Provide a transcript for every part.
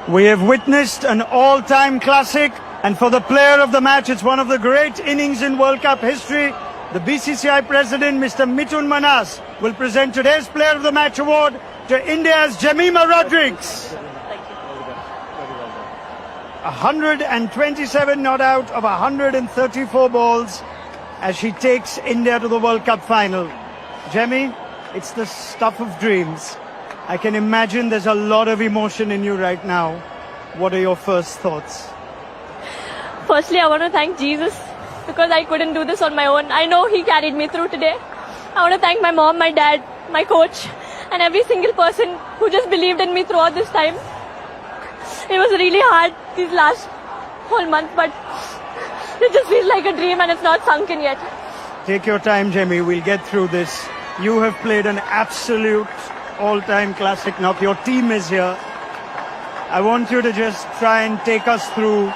We have witnessed an all-time classic, and for the player of the match, it's one of the great innings in World Cup history. The BCCI president, Mr. Mithun Manas, will present today's Player of the Match award to India's Jemimah Rodrigues. 127 not out of 134 balls as she takes India to the World Cup final. Jemmy, it's the stuff of dreams. I can imagine there's a lot of emotion in you right now. What are your first thoughts? Firstly, I want to thank Jesus because I couldn't do this on my own. I know He carried me through today. I want to thank my mom, my dad, my coach, and every single person who just believed in me throughout this time. It was really hard these last whole month, but it just feels like a dream and it's not sunk in yet. Take your time, Jemmy. We'll get through this. You have played an absolute all-time classic. Now your team is here. I want you to just try and take us through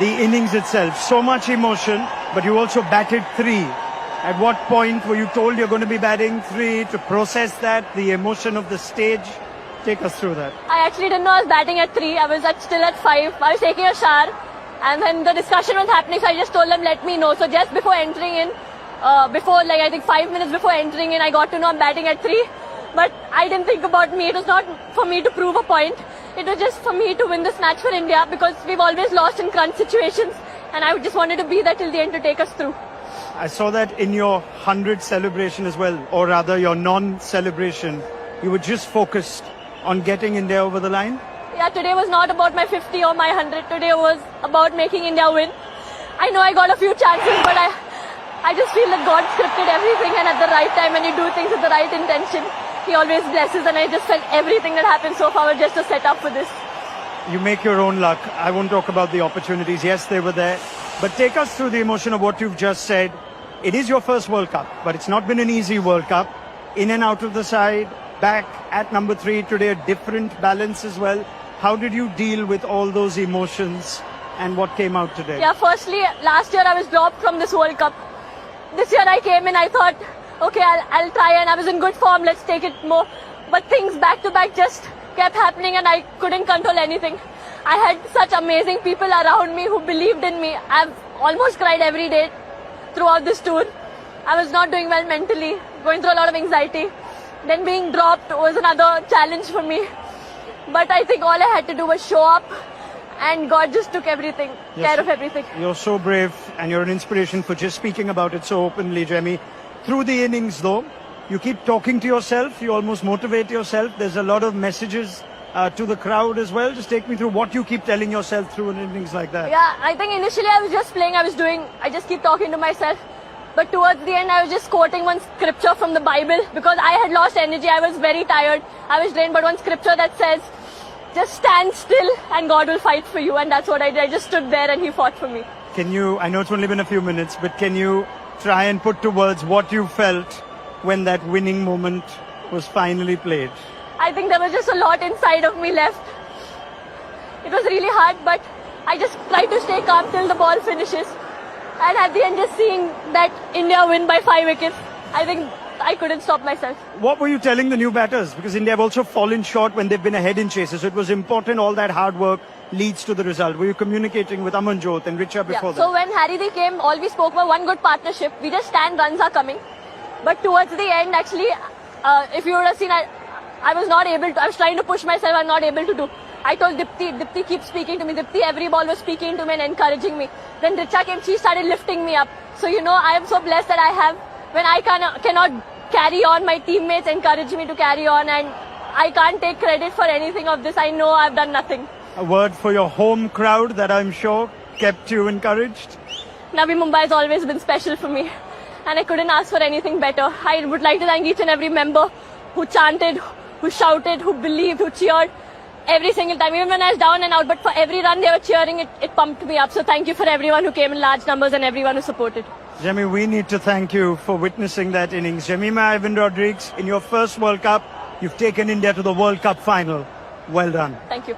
the innings itself. So much emotion, but you also batted 3. At what point were you told you're going to be batting 3 to process that, the emotion of the stage? Take us through that. I actually didn't know I was batting at 3. I was still at 5. I was taking a shower and then the discussion was happening, so I just told them, let me know. So just before entering in, I think 5 minutes before entering in, I got to know I'm batting at 3. But I didn't think about me. It was not for me to prove a point. It was just for me to win this match for India because we've always lost in crunch situations and I just wanted to be there till the end to take us through. I saw that in your 100 celebration as well, or rather your non-celebration. You were just focused on getting India over the line? Yeah, today was not about my 50 or my 100. Today was about making India win. I know I got a few chances, but I just feel that God scripted everything, and at the right time when you do things with the right intention, He always blesses, and I just felt everything that happened so far was just a setup for this. You make your own luck. I won't talk about the opportunities. Yes, they were there. But take us through the emotion of what you've just said. It is your first World Cup, but it's not been an easy World Cup. In and out of the side, back at number 3 today, a different balance as well. How did you deal with all those emotions and what came out today? Yeah, firstly, last year I was dropped from this World Cup. This year I came in, I thought, okay, I'll try, and I was in good form, let's take it more. But things back to back just kept happening and I couldn't control anything. I had such amazing people around me who believed in me. I've almost cried every day throughout this tour. I was not doing well mentally, going through a lot of anxiety. Then being dropped was another challenge for me. But I think all I had to do was show up and God just took everything, care of everything. You're so brave and you're an inspiration for just speaking about it so openly, Jemmy. Through the innings though, you keep talking to yourself, you almost motivate yourself. There's a lot of messages to the crowd as well. Just take me through what you keep telling yourself through an innings like that. Yeah, I think initially I was just playing, I just keep talking to myself. But towards the end I was just quoting one scripture from the Bible because I had lost energy, I was very tired, I was drained, but one scripture that says, just stand still and God will fight for you, and that's what I did. I just stood there and He fought for me. Can you, I know it's only been a few minutes, but can you try and put to words what you felt when that winning moment was finally played? I think there was just a lot inside of me left. It was really hard, but I just tried to stay calm till the ball finishes. And at the end, just seeing that India win by 5 wickets, I think I couldn't stop myself. What were you telling the new batters? Because India have also fallen short when they've been ahead in chases. So it was important all that hard work leads to the result. Were you communicating with Amanjot and Richa before that? So when Harry came, all we spoke about one good partnership. We just stand, runs are coming. But towards the end, actually, if you would have seen, I was not able to. I was trying to push myself, I'm not able to do. I told Dipti keep speaking to me. Dipti every ball was speaking to me and encouraging me. Then Richa came, she started lifting me up. So I am so blessed that I have, when I cannot carry on, my teammates encourage me to carry on, and I can't take credit for anything of this. I know I've done nothing. A word for your home crowd that I'm sure kept you encouraged? Navi Mumbai has always been special for me, and I couldn't ask for anything better. I would like to thank each and every member who chanted, who shouted, who believed, who cheered every single time, even when I was down and out. But for every run they were cheering, it pumped me up. So thank you for everyone who came in large numbers and everyone who supported. Jemmy, we need to thank you for witnessing that innings. Jemimah Rodrigues, in your first World Cup, you've taken India to the World Cup final. Well done. Thank you.